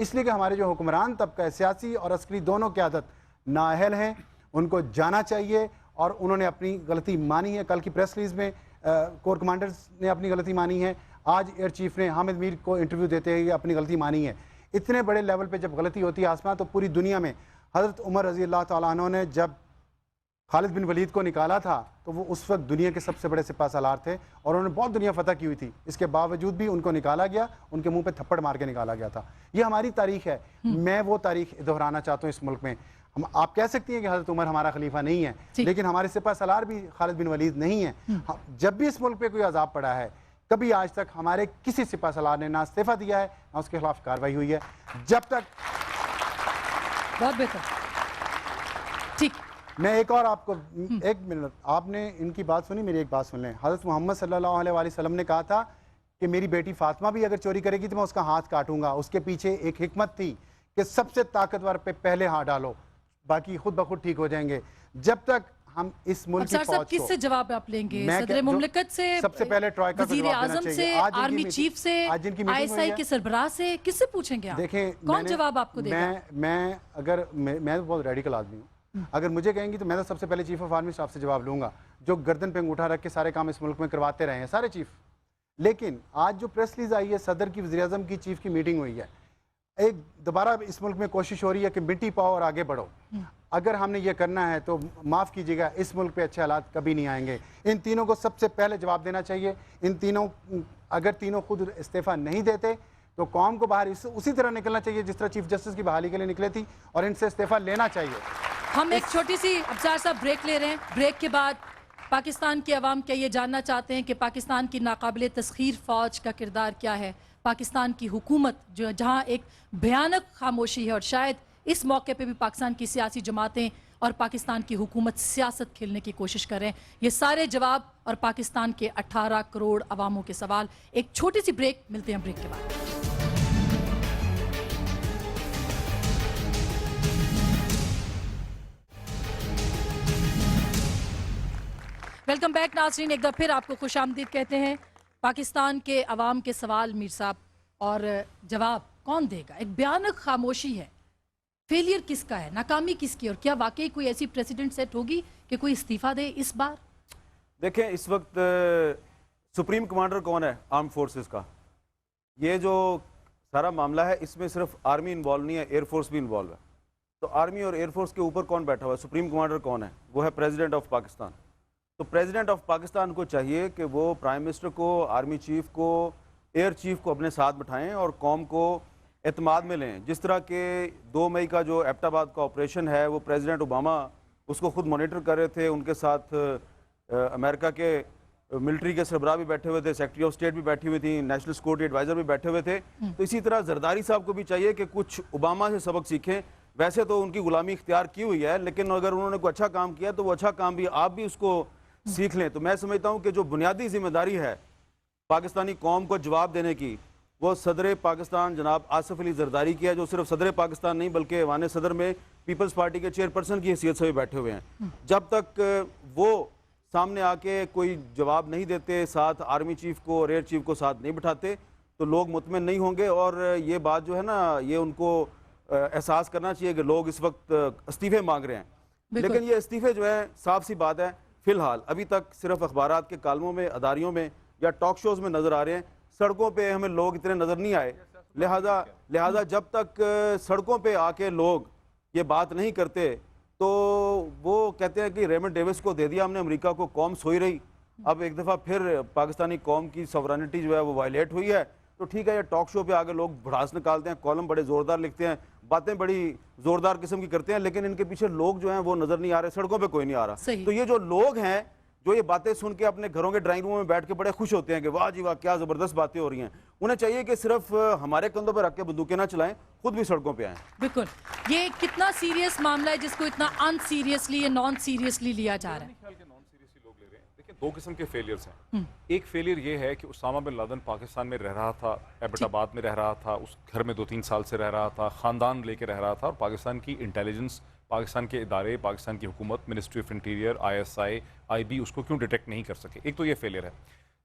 اس لیے کہ ہمارے جو حکمران طبقہ ہے، سیاسی اور عسکری دونوں قیادت نااہل ہیں، ان کو جانا چاہیے، اور انہوں نے اپنی غلطی مانی ہے۔ کل کی پریس ریلیز میں کور کمانڈرز نے اپنی غلطی مانی ہے، آج ایئر چیف نے حامد میر کو انٹرویو دیتے ہوئے اپنی غلطی مانی ہے۔ اتنے بڑے لیول پہ جب غلطی ہوتی ہے آسمان، تو پوری دنیا میں حضرت عمر رضی اللہ تعالیٰ عنہ نے جب خالد بن ولید کو نکالا تھا تو وہ اس وقت دنیا کے سب سے بڑے سپہ سالار تھے، اور انہوں نے بہت دنیا فتح کی ہوئی تھی، اس کے باوجود بھی ان کو نکالا گیا، ان کے منہ پہ تھپڑ مار کے نکالا گیا تھا۔ یہ ہماری تاریخ ہے، میں وہ تاریخ دہرانا چاہتا ہوں اس ملک میں۔ آپ کہہ سکتی ہیں کہ حضرت عمر ہمارا خلیفہ نہیں ہے، لیکن ہمارے سپہ سالار بھی خالد بن ولید نہیں ہیں۔ جب بھی اس ملک پہ کوئی عذاب پڑا ہے، کبھی آج تک ہمارے کسی سپہ سالار نے نہ استعفیٰ دیا ہے نہ اس کے خلاف کارروائی ہوئی ہے۔ جب تک بہت بہتر، ٹھیک، میں ایک اور آپ کو ایک منٹ، آپ نے ان کی بات سنی، میری ایک بات سن لیں۔ حضرت محمد صلی اللہ علیہ وآلہ وسلم نے کہا تھا کہ میری بیٹی فاطمہ بھی اگر چوری کرے گی تو میں اس کا ہاتھ کاٹوں گا۔ اس کے پیچھے ایک حکمت تھی کہ سب سے طاقتور پہ پہلے ہاتھ ڈالو، باقی خود بخود ٹھیک ہو جائیں گے۔ جب تک ہم اس ملک کی فوج کو، کس سے جواب آپ لیں گے؟ صدر مملکت سے، سب سے پہلے ٹرائیکا کو وزیر جواب دینا اعظم چاہیے۔ سے، آرمی چیف سے، آئی ایس آئی کے سربراہ سے، کس سے پوچھیں گے آپ؟ دیکھیں، کون جواب آپ کو دے گا؟ میں بہت ریڈیکل آدمی ہوں، اگر مجھے کہیں گی تو میں تو سب سے پہلے چیف آف آرمی اسٹاف سے جواب لوں گا، جو گردن پہ انگوٹھا رکھ کے سارے کام اس ملک میں کرواتے رہے ہیں سارے چیف۔ لیکن آج جو پریس ریلیز آئی ہے، صدر کی، وزیر اعظم کی، چیف کی میٹنگ ہوئی ہے، ایک دوبارہ اس ملک میں کوشش ہو رہی ہے کہ مٹی پاؤ اور آگے بڑھو۔ اگر ہم نے یہ کرنا ہے تو معاف کیجیے گا، اس ملک پہ اچھے حالات کبھی نہیں آئیں گے۔ ان تینوں کو سب سے پہلے جواب دینا چاہیے۔ ان تینوں، اگر تینوں خود استعفیٰ نہیں دیتے تو قوم کو باہر اسی طرح نکلنا چاہیے جس طرح چیف جسٹس کی بحالی کے لیے نکلے تھی، اور ان سے استعفیٰ لینا چاہیے۔ ہم ایک چھوٹی سی ابصار صاحب بریک لے رہے ہیں۔ بریک کے بعد پاکستان کی عوام کیا یہ جاننا چاہتے ہیں کہ پاکستان کی ناقابل تسخیر فوج کا کردار کیا ہے؟ پاکستان کی حکومت جو جہاں ایک بھیانک خاموشی ہے، اور شاید اس موقع پہ بھی پاکستان کی سیاسی جماعتیں اور پاکستان کی حکومت سیاست کھیلنے کی کوشش کر رہے ہیں۔ یہ سارے جواب اور پاکستان کے 18 کروڑ عواموں کے سوال۔ ایک چھوٹی سی بریک، ملتے ہیں بریک کے بعد۔ ویلکم بیک ناظرین، ایک دفعہ پھر آپ کو خوش آمدید کہتے ہیں۔ پاکستان کے عوام کے سوال میر صاحب، اور جواب کون دے گا؟ ایک بھیانک خاموشی ہے۔ فیلئر کس کا ہے؟ ناکامی کس کی؟ اور کیا واقعی کوئی ایسی پریسیڈنٹ سیٹ ہوگی کہ کوئی استعفیٰ دے اس بار؟ دیکھیں، اس وقت سپریم کمانڈر کون ہے آرم فورسز کا؟ یہ جو سارا معاملہ ہے اس میں صرف آرمی انوالو نہیں ہے، ایئر فورس بھی انوالو ہے۔ تو آرمی اور ایئر فورس کے اوپر کون بیٹھا ہوا ہے؟ سپریم کمانڈر کون ہے؟ وہ ہے پریزیڈنٹ آف پاکستان۔ تو پریزیڈنٹ آف پاکستان کو چاہیے کہ وہ پرائم منسٹر کو، آرمی چیف کو، ایئر چیف کو اپنے ساتھ بٹھائیں اور قوم کو اعتماد میں لیں۔ جس طرح کہ 2 مئی کا جو ایبٹ آباد کا آپریشن ہے، وہ پریزیڈنٹ اوباما اس کو خود مانیٹر کر رہے تھے، ان کے ساتھ امریکہ کے ملٹری کے سربراہ بھی بیٹھے ہوئے تھے، سیکرٹری آف اسٹیٹ بھی بیٹھی ہوئی تھیں، نیشنل سیکورٹی ایڈوائزر بھی بیٹھے ہوئے تھے۔ تو اسی طرح زرداری صاحب کو بھی چاہیے کہ کچھ اوباما سے سبق سیکھیں۔ ویسے تو ان کی غلامی اختیار کی ہوئی ہے، لیکن اگر انہوں نے کوئی اچھا کام کیا تو وہ اچھا کام بھی آپ بھی اس کو سیکھ لیں۔ تو میں سمجھتا ہوں کہ جو بنیادی ذمہ داری ہے پاکستانی قوم کو جواب دینے کی، وہ صدر پاکستان جناب آصف علی زرداری کی ہے، جو صرف صدر پاکستان نہیں بلکہ ایوان صدر میں پیپلز پارٹی کے چیئرپرسن کی حیثیت سے بھی بیٹھے ہوئے ہیں۔ جب تک وہ سامنے آ کے کوئی جواب نہیں دیتے، ساتھ آرمی چیف کو اور ایئر چیف کو ساتھ نہیں بٹھاتے، تو لوگ مطمئن نہیں ہوں گے۔ اور یہ بات جو ہے نا، یہ ان کو احساس کرنا چاہیے کہ لوگ اس وقت استعفے مانگ رہے ہیں، لیکن یہ استعفے جو ہے صاف سی بات ہے، فی الحال ابھی تک صرف اخبارات کے کالموں میں، اداریوں میں یا ٹاک شوز میں نظر آ رہے ہیں۔ سڑکوں پہ ہمیں لوگ اتنے نظر نہیں آئے، لہٰذا جب تک سڑکوں پہ آ کے لوگ یہ بات نہیں کرتے تو وہ کہتے ہیں کہ ریمنڈ ڈیوس کو دے دیا ہم نے امریکہ کو، قوم سوئی رہی۔ اب ایک دفعہ پھر پاکستانی قوم کی سورانٹی جو ہے وہ وائلیٹ ہوئی ہے، تو ٹھیک ہے، یہ ٹاک شو پہ آگے لوگ بھڑاس نکالتے ہیں، کالم بڑے زوردار لکھتے ہیں، باتیں بڑی زوردار قسم کی کرتے ہیں، لیکن ان کے پیچھے لوگ جو ہیں وہ نظر نہیں آ رہے، سڑکوں پہ کوئی نہیں آ رہا۔ تو یہ جو لوگ ہیں جو یہ باتیں سن کے اپنے گھروں کے ڈرائنگ روم میں بیٹھ کے بڑے خوش ہوتے ہیں کہ واہ جی واہ کیا زبردست باتیں ہو رہی ہیں، انہیں چاہیے کہ صرف ہمارے کندھوں پہ رکھ کے بندوقیں نہ چلائیں، خود بھی سڑکوں پہ آئیں۔ بالکل، یہ کتنا سیریس معاملہ ہے جس کو اتنا ان سیریسلی یا نان سیریسلی لیا جا رہا ہے؟ دیکھیں، 2 قسم کے فیلئرز ہیں۔ ایک فیلئر یہ ہے کہ اسامہ بن لادن پاکستان میں رہ رہا تھا، ایبٹ آباد میں رہ رہا تھا، اس گھر میں 2-3 سال سے رہ رہا تھا، خاندان لے کے رہ رہا تھا، اور پاکستان کی انٹیلیجنس، پاکستان کے ادارے، پاکستان کی حکومت، ministry of interior, ISI، IB اس کو کیوں ڈیٹیکٹ نہیں کر سکے۔ ایک تو یہ فیلئر ہے۔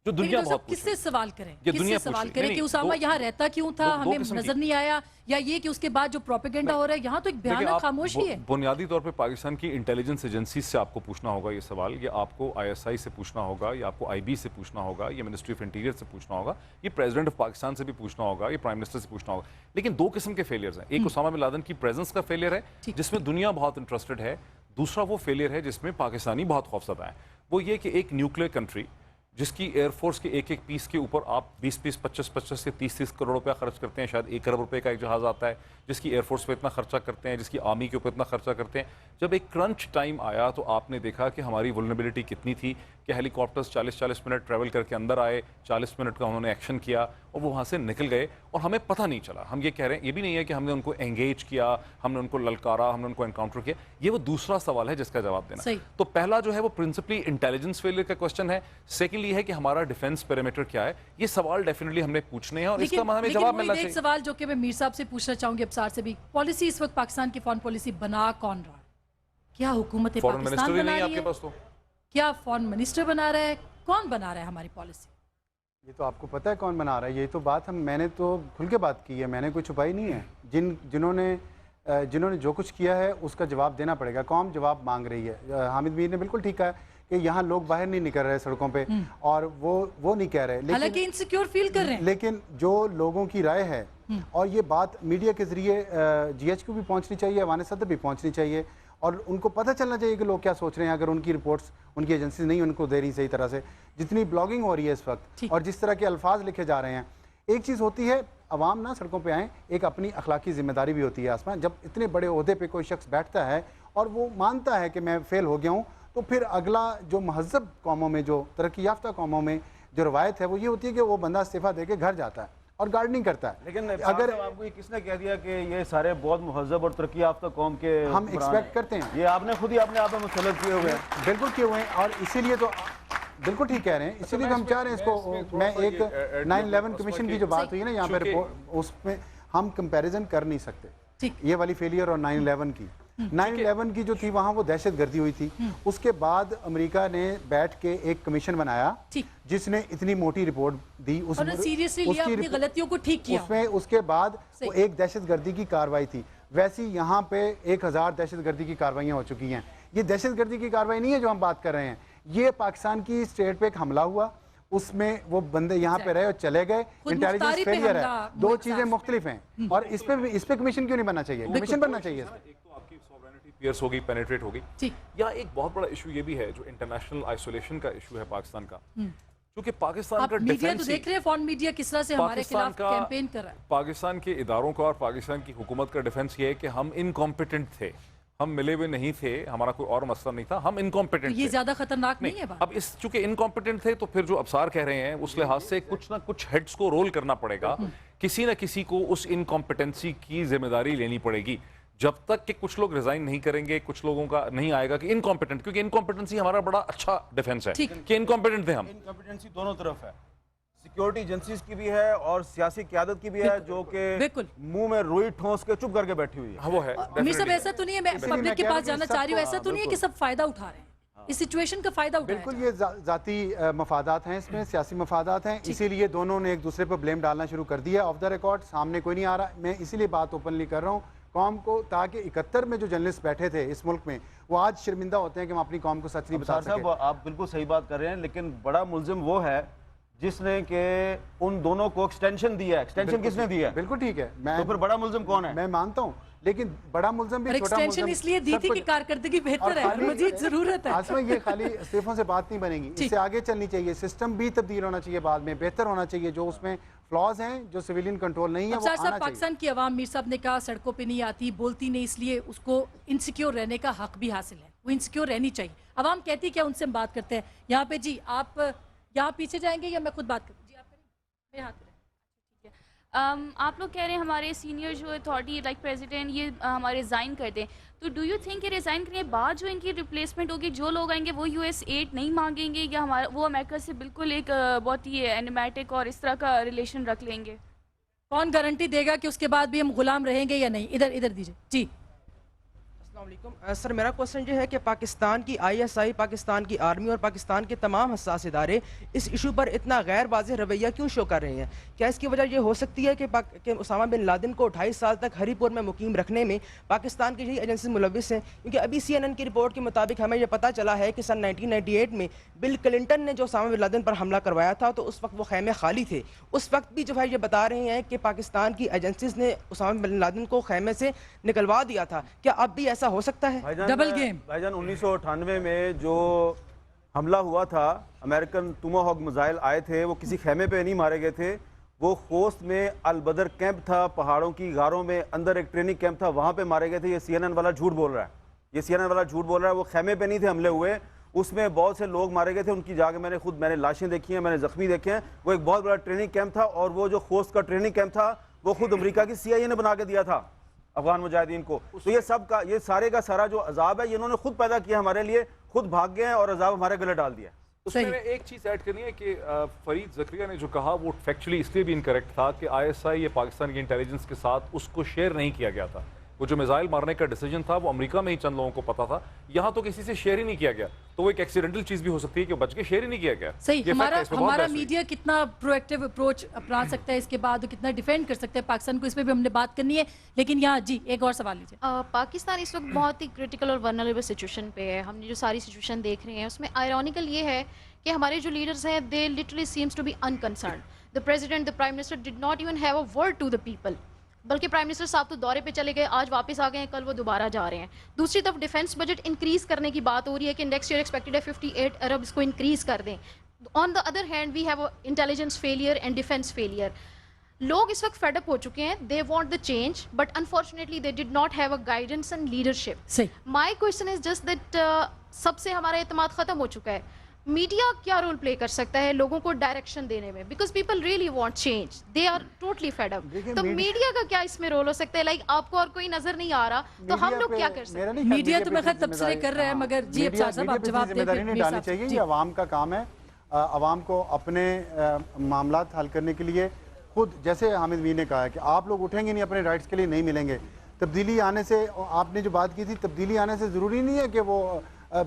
جو دنیا لیکن بہت کس سے سوال کریں یہ کس دنیا سے پوچھ سوال رہی- کریں نہیں، کہ اسامہ دو- یہاں رہتا کیوں تھا دو ہمیں قسم کی- نظر نہیں آیا, یا یہ کہ اس کے بعد جو پروپیگنڈا ہو رہا ہے یہاں تو ایک دیکھیں، بھیانک آپ خاموشی ہے. بنیادی طور پہ پاکستان کی انٹیلیجنس ایجنسیز سے آپ کو پوچھنا ہوگا یہ سوال, یا آپ کو آئی ایس آئی سے پوچھنا ہوگا, یا آپ کو آئی بی سے پوچھنا ہوگا, یا منسٹری آف انٹیریئر سے پوچھنا ہوگا, یہ پریزیڈنٹ آف پاکستان سے بھی پوچھنا ہوگا, یہ پرائم منسٹر سے پوچھنا ہوگا. لیکن دو قسم کے فیلئرز ہیں. ایک اسامہ بن لادن کی پریزنس کا فیلئر ہے جس میں دنیا بہت انٹرسٹڈ ہے. دوسرا وہ فیلئر ہے جس میں پاکستانی بہت خوفزدہ ہیں. وہ یہ کہ ایک نیوکلیر کنٹری جس کی ایئر فورس کے ایک ایک پیس کے اوپر آپ 20-20, 25-25 سے 30-30 کروڑ روپیہ خرچ کرتے ہیں, شاید 1 ارب روپے کا ایک جہاز آتا ہے, جس کی ایئر فورس پہ اتنا خرچہ کرتے ہیں, جس کی آرمی کے اوپر اتنا خرچہ کرتے ہیں. جب ایک کرنچ ٹائم آیا تو آپ نے دیکھا کہ ہماری ولنریبلٹی کتنی تھی کہ ہیلی کاپٹرز 40-40 منٹ ٹریول کر کے اندر آئے, 40 منٹ کا انہوں نے ایکشن کیا اور وہ وہاں سے نکل گئے اور ہمیں پتہ نہیں چلا. ہم یہ کہہ رہے ہیں, یہ بھی نہیں ہے کہ ہم نے ان کو انگیج کیا, ہم نے ان کو للکارا, ہم نے ان کو انکاؤنٹر کیا. یہ وہ دوسرا سوال ہے جس کا جواب دینا. تو پہلا جو ہے وہ پرنسپلی انٹیلیجنس فیلئر کا کوسچن ہے. سیکنڈلی ہے کہ ہمارا ڈیفنس پیرامیٹر کیا ہے. یہ سوال ڈیفینیٹلی ہم نے پوچھنے ہیں اور اس کا ہمیں جواب ملنا چاہیے. ایک سوال جو کہ میں میر صاحب سے پوچھنا چاہوں گی, ابصار سے بھی, پالیسی اس وقت پاکستان کی فارن پالیسی بنا کون رہا ہے؟ کیا حکومت پاکستان بنا رہی ہے, کیا فارن منسٹر بنا رہا ہے, کون بنا رہا ہے ہماری پالیسی؟ یہ تو آپ کو پتہ ہے کون بنا رہا ہے. یہ تو بات میں نے تو کھل کے بات کی ہے, میں نے کوئی چھپائی نہیں ہے. جنہوں نے جو کچھ کیا ہے اس کا جواب دینا پڑے گا. قوم جواب مانگ رہی ہے. حامد میر نے بالکل ٹھیک کہا کہ یہاں لوگ باہر نہیں نکل رہے سڑکوں پہ, اور وہ نہیں کہہ رہے, حالانکہ انسیکیور فیل کر رہے ہیں. لیکن جو لوگوں کی رائے ہے, اور یہ بات میڈیا کے ذریعے جی ایچ کو بھی پہنچنی چاہیے, ایوان صدر بھی پہنچنی چاہیے, اور ان کو پتہ چلنا چاہیے کہ لوگ کیا سوچ رہے ہیں. اگر ان کی رپورٹس ان کی ایجنسیز نہیں ان کو دے رہی صحیح طرح سے, جتنی بلاگنگ ہو رہی ہے اس وقت اور جس طرح کے الفاظ لکھے جا رہے ہیں. ایک چیز ہوتی ہے عوام نہ سڑکوں پہ آئیں, ایک اپنی اخلاقی ذمہ داری بھی ہوتی ہے. آسمان, جب اتنے بڑے عہدے پہ کوئی شخص بیٹھتا ہے اور وہ مانتا ہے کہ میں فیل ہو گیا ہوں, تو پھر اگلا جو مہذب قوموں میں, جو ترقی یافتہ قوموں میں جو روایت ہے وہ یہ ہوتی ہے کہ وہ بندہ استعفیٰ دے کے گھر جاتا ہے اور گارڈننگ کرتا ہے. لیکن اگر آپ کو یہ کس نے کہہ دیا کہ یہ سارے بہت مہذب اور ترقی یافتہ قوم کے ہم ایکسپیکٹ کرتے ہیں, یہ آپ نے خود ہی اپنے آپ میں مسلط کیے ہوئے ہیں. بالکل کیے ہوئے ہیں, اور اسی لیے تو بالکل ٹھیک کہہ رہے ہیں. اسی لیے ہم چاہ رہے ہیں اس کو, میں ایک 9/11 کمیشن کی جو بات ہوئی ہے نا یہاں پہ, اس میں ہم کمپیریزن کر نہیں سکتے یہ والی فیلئر اور 9/11 کی. 9/11 کی جو تھی وہاں وہ دہشت گردی ہوئی تھی. اس کے بعد امریکہ نے بیٹھ کے ایک کمیشن بنایا جس نے اتنی موٹی رپورٹ دی, اپنی غلطیوں کو ٹھیک کیا. اس کے بعد وہ ایک دہشت گردی کی کارروائی تھی. ویسی یہاں پہ 1000 دہشت گردی کی کارروائیاں ہو چکی ہیں. یہ دہشت گردی کی کارروائی نہیں ہے جو ہم بات کر رہے ہیں, یہ پاکستان کی اسٹیٹ پہ ایک حملہ ہوا, اس میں وہ بندے یہاں پہ رہے اور چلے گئے. انٹیلیجنس فیلئر ہے, دو چیزیں مختلف ہیں, اور اس پہ کمیشن کیوں نہیں بننا چاہیے؟ کمیشن بننا چاہیے. ایک تو آپ کی سوورینٹی پیئرس ہوگی, پینیٹریٹ ہوگی, یا ایک بہت بڑا ایشو یہ بھی ہے جو انٹرنیشنل آئسولیشن کا ایشو ہے پاکستان کا, کیونکہ پاکستان کا میڈیا تو دیکھ رہے ہیں, فارن میڈیا کس طرح سے ہمارے خلاف کیمپین کر رہا ہے. پاکستان کے اداروں کا اور پاکستان کی حکومت کا ڈیفنس یہ ہے کہ ہم انکمپیٹنٹ تھے, ہم ملے ہوئے نہیں تھے, ہمارا کوئی اور مسئلہ نہیں تھا, ہم انکمپیٹنٹ تھے. یہ زیادہ خطرناک نہیں ہے بات. اب اس چونکہ انکمپیٹنٹ تھے تو پھر جو ابصار کہہ رہے ہیں اس لحاظ سے کچھ نہ کچھ ہیڈز کو رول کرنا پڑے گا, کسی نہ کسی کو اس انکمپیٹنسی کی ذمہ داری لینی پڑے گی. جب تک کہ کچھ لوگ ریزائن نہیں کریں گے, کچھ لوگوں کا نہیں آئے گا کہ انکمپیٹنٹ, کیونکہ انکمپیٹنسی ہمارا بڑا اچھا ڈیفنس ہے کہ انکمپیٹنٹ تھے ہم. انکمپیٹنسی دونوں طرف ہے, سیکیورٹی ایجنسیز کی بھی ہے اور سیاسی قیادت کی بھی ہے, جو کہ منہ میں روئی ٹھونس کے چپ کر کے بیٹھی ہوئی ہے. وہ ہے میر صاحب, ایسا تو نہیں ہے, میں پبلک کے پاس جانا چاہ رہی ہوں, ایسا تو نہیں ہے کہ سب فائدہ اٹھا رہے ہیں اس سچویشن کا, فائدہ اٹھا رہے ہیں. بالکل, یہ ذاتی مفادات ہیں, اس میں سیاسی مفادات ہیں, اسی لیے دونوں نے ایک دوسرے پر بلیم ڈالنا شروع کر دیا. آف دا ریکارڈ سامنے کوئی نہیں آ رہا. میں اسی لیے بات اوپنلی کر رہا ہوں قوم کو, تاکہ 71 میں جو جرنلسٹ بیٹھے تھے اس ملک میں, وہ آج شرمندہ ہوتے ہیں کہ ہم اپنی قوم کو سچ نہیں بتا سکے. صاحب آپ بالکل صحیح بات کر رہے ہیں, لیکن بڑا ملزم وہ ہے جس نے کہ ان دونوں کو ایکسٹینشن دیا ہے. ایکسٹینشن کس نے دیا ہے؟ بالکل ٹھیک ہے, تو پھر بڑا ملزم کون ہے؟ میں مانتا ہوں, لیکن بڑا ملزم بھی چھوٹا ملزم. ایکسٹینشن اس لیے دی تھی کہ کارکردگی بہتر ہے, مزید ضرورت ہے. آسما, یہ خالی استعفوں سے بات نہیں بنے گی, اس سے آگے چلنی چاہیے. سسٹم بھی تبدیل ہونا چاہیے, بعد میں بہتر ہونا چاہیے. جو اس میں فلاز ہیں, جو سویلین کنٹرول نہیں ہے, وہ آنا چاہیے. پاکستان کی عوام, میر صاحب نے کہا سڑکوں پہ نہیں آتی, بولتی نہیں, اس لیے اس کو انسیکیور رہنے کا حق بھی حاصل ہے. وہ انسیکیور رہنی چاہیے. عوام کہتی کیا, ان سے ہم بات کرتے ہیں یہاں پہ. جی آپ یہاں پیچھے جائیں گے یا میں خود بات کروں؟ جی آپ کریں, میرے ہاتھ. آپ لوگ کہہ رہے ہیں ہمارے سینئر جو اتھارٹی لائک پریزیڈنٹ یہ ہمارے ریزائن کر دیں, تو ڈو یو تھنک کہ ریزائن کرنے کے بعد جو ان کی ریپلیسمنٹ ہوگی, جو لوگ آئیں گے وہ US-8 نہیں مانگیں گے, یا ہمارا وہ امریکہ سے بالکل ایک بہت ہی اینیمیٹک اور اس طرح کا ریلیشن رکھ لیں گے؟ کون گارنٹی دے گا کہ اس کے بعد بھی ہم غلام رہیں گے یا نہیں؟ ادھر دیجیے. جی السلام علیکم سر، میرا کوشچن یہ ہے کہ پاکستان کی آئی ایس آئی، پاکستان کی آرمی اور پاکستان کے تمام حساس ادارے اس ایشو پر اتنا غیر واضح رویہ کیوں شو کر رہے ہیں؟ کیا اس کی وجہ یہ ہو سکتی ہے کہ اسامہ بن لادن کو 28 سال تک ہری پور میں مقیم رکھنے میں پاکستان کی یہی ایجنسی ملوث ہیں؟ کیونکہ ابھی CNN کی رپورٹ کے مطابق ہمیں یہ پتہ چلا ہے کہ سن 1998 میں بل کلنٹن نے جو اسامہ بن لادن پر حملہ کروایا تھا تو اس وقت وہ خیمے خالی تھے. اس وقت بھی جو ہے یہ بتا رہے ہیں کہ پاکستان کی ایجنسیز نے اسامہ بن لادن کو خیمے سے نکلوا دیا تھا. کیا اب بھی ایسا ہو سکتا ہے؟ Double game. بھائی جان 1998 میں جو حملہ ہوا تھا، امریکن ٹوماہاک میزائل آئے تھے، وہ کسی خیمے پہ نہیں مارے گئے تھے. وہ خوست میں البدر کیمپ تھا، پہاڑوں کی غاروں میں اندر ایک ٹریننگ کیمپ تھا، وہاں پہ مارے گئے تھے. یہ CNN والا جھوٹ بول رہا ہے، یہ CNN والا جھوٹ بول رہا ہے. وہ خیمے پہ نہیں تھے حملے ہوئے، اس میں بہت سے لوگ مارے گئے تھے. ان کی جا کے میں نے لاشیں دیکھی ہیں، میں نے زخمی دیکھے ہیں. وہ ایک بہت بڑا ٹریننگ کیمپ تھا، اور وہ جو خوست کا ٹریننگ کیمپ تھا وہ خود امریکہ کی CIA نے بنا کے دیا تھا افغان مجاہدین کو. تو یہ سارے کا سارا جو عذاب ہے یہ انہوں نے خود پیدا کیا ہمارے لیے، خود بھاگ گئے ہیں اور عذاب ہمارے گلے ڈال دیا. اس میں ایک چیز ایڈ کرنی ہے کہ فرید زکریا نے جو کہا وہ فیکچولی اس لیے بھی انکریکٹ تھا کہ ISI یا پاکستان کی انٹیلیجنس کے ساتھ اس کو شیئر نہیں کیا گیا تھا. وہ جو میزائل مارنے کا ڈیسیجن تھا وہ امریکہ میں ہی چند لوگوں کو پتا تھا، یہاں تو کسی سے شیئر ہی نہیں کیا گیا. تو وہ ایک ایکسیڈنٹل چیز بھی ہو سکتی ہے کہ بچ کے شیئر ہی نہیں کیا گیا. صحیح. ہمارا میڈیا کتنا پرو ایکٹیو اپروچ اپنا سکتا ہے اس کے بعد، کتنا ڈیفینڈ کر سکتا ہے پاکستان کو، اس پہ بھی ہم نے بات کرنی ہے. لیکن یہاں جی ایک اور سوال لیجیے. پاکستان اس وقت بہت ہی کرٹیکل اور ورنریبل سچویشن پہ ہے. ہم نے جو ساری سچویشن دیکھ رہے ہیں اس میں آئرونیکل یہ ہے کہ ہمارے جو لیڈرز ہیں they literally seems to be unconcerned. The president, the prime minister did not even have a word to the people. بلکہ پرائم منسٹر صاحب تو دورے پہ چلے گئے، آج واپس آ گئے ہیں، کل وہ دوبارہ جا رہے ہیں. دوسری طرف ڈیفینس بجٹ انکریز کرنے کی بات ہو رہی ہے کہ نیکسٹ ایئر ایکسپیکٹڈ ہے 58 ارب اس کو انکریز کر دیں. On the other hand we have intelligence failure and defence failure. لوگ اس وقت فیڈ اپ ہو چکے ہیں. They want the change but unfortunately they did not have a guidance and leadership. My question is just that سب سے ہمارا اعتماد ختم ہو چکا ہے. میڈیا کیا رول پلے کر سکتا ہے لوگوں کو ڈائریکشن دینے میں؟ Because people really want change, they are totally fed up. تو میڈیا کا کیا اس میں رول ہو سکتا ہے؟ لائک آپ کو اور کوئی نظر نہیں آ رہا تو ہم لوگ کیا کر سکتے ہیں؟ میڈیا تو میں خیر تبصرے کر رہے ہیں، مگر جی ابصار صاحب آپ جواب دیں. نہیں ڈالنی چاہیے، یہ عوام کا کام ہے. عوام کو اپنے معاملات حل کرنے کے لیے خود، جیسے حامد میر نے کہا ہے کہ آپ لوگ اٹھیں گے نہیں، اپنے رائٹس کے لیے نہیں ملیں گے. تبدیلی آنے سے، آپ نے جو بات کی تھی، تبدیلی آنے سے ضروری نہیں ہے کہ وہ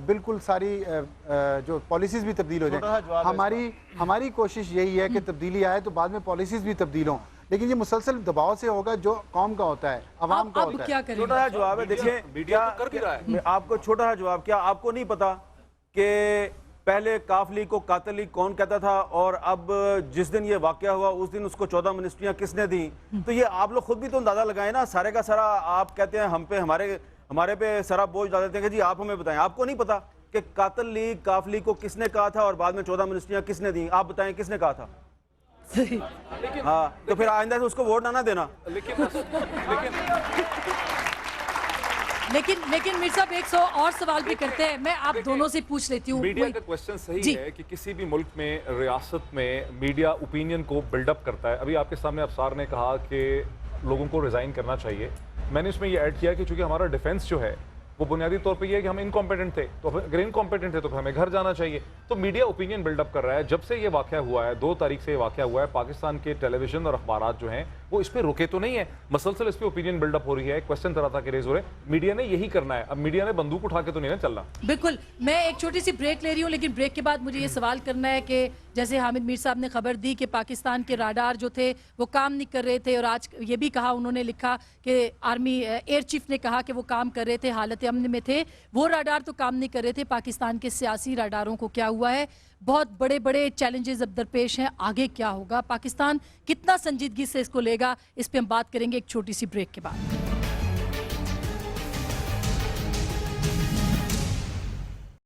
بالکل ساری جو پالیسیز بھی تبدیل ہو جائیں. ہماری کوشش یہی ہے کہ تبدیلی آئے تو بعد میں پالیسیز بھی تبدیل ہوں، لیکن یہ مسلسل دباؤ سے ہوگا جو قوم کا ہوتا ہے، عوام کا ہوتا ہے. چھوٹا سا جواب ہے، دیکھیں آپ کو چھوٹا سا جواب، کیا آپ کو نہیں پتا کہ پہلے کاف لیگ کو قاتل لیگ کون کہتا تھا، اور اب جس دن یہ واقعہ ہوا اس دن اس کو 14 منسٹریاں کس نے دیں؟ تو یہ آپ لوگ خود بھی تو اندازہ لگائیں نا. سارے کا سارا آپ کہتے ہیں ہم پہ، ہمارے پہ سارا بوجھ ڈال دیتے ہیں کہ جی آپ ہمیں بتائیں. آپ کو نہیں پتا کہ قاتل لیگ، کاف لیگ کو کس نے کہا تھا اور بعد میں 14 منسٹریاں کس نے دیں؟ آپ بتائیں کس نے کہا تھا؟ ہاں، تو پھر آئندہ سے اس کو ووٹ نہ دینا. لیکن میر صاحب ایک اور سوال بھی کرتے ہیں، میں آپ دونوں سے پوچھ لیتی ہوں. میڈیا کا کوسچن صحیح ہے کہ کسی بھی ملک میں، ریاست میں میڈیا اوپینین کو بلڈ اپ کرتا ہے. ابھی آپ کے سامنے افسار نے کہا کہ لوگوں کو ریزائن کرنا چاہیے. میں نے اس میں یہ ایڈ کیا کہ چونکہ ہمارا ڈیفینس جو ہے وہ بنیادی طور پہ یہ ہے کہ ہم انکمپیٹنٹ تھے، تو اگر انکمپیٹنٹ تھے تو پھر ہمیں گھر جانا چاہیے. تو میڈیا اوپینین بلڈ اپ کر رہا ہے. جب سے یہ واقعہ ہوا ہے، 2 تاریخ سے یہ واقعہ ہوا ہے، پاکستان کے ٹیلی ویژن اور اخبارات جو ہیں وہ اس پہ رکے تو نہیں ہے، مسلسل اس پہ اوپینین بلڈ اپ ہو رہی ہے. کوسچن طرح تھا کہ ریز ہو رہے ہیں، میڈیا نے یہی کرنا ہے. اب میڈیا نے بندوق اٹھا کے تو نہیں نا چلنا. بالکل. میں ایک چھوٹی سی بریک لے رہی ہوں، لیکن بریک کے بعد مجھے یہ سوال کرنا ہے کہ جیسے حامد میر صاحب نے خبر دی کہ پاکستان کے راڈار جو تھے وہ کام نہیں کر رہے تھے، اور آج یہ بھی کہا، انہوں نے لکھا کہ آرمی ایئر چیف نے کہا کہ وہ کام کر رہے تھے، حالت امن میں تھے. وہ راڈار تو کام نہیں کر رہے تھے. پاکستان کے سیاسی راڈاروں کو کیا ہوا ہے؟ بہت بڑے بڑے چیلنجز اب درپیش ہیں. آگے کیا ہوگا؟ پاکستان کتنا سنجیدگی سے اس کو لے گا؟ اس پہ ہم بات کریں گے ایک چھوٹی سی بریک کے بعد.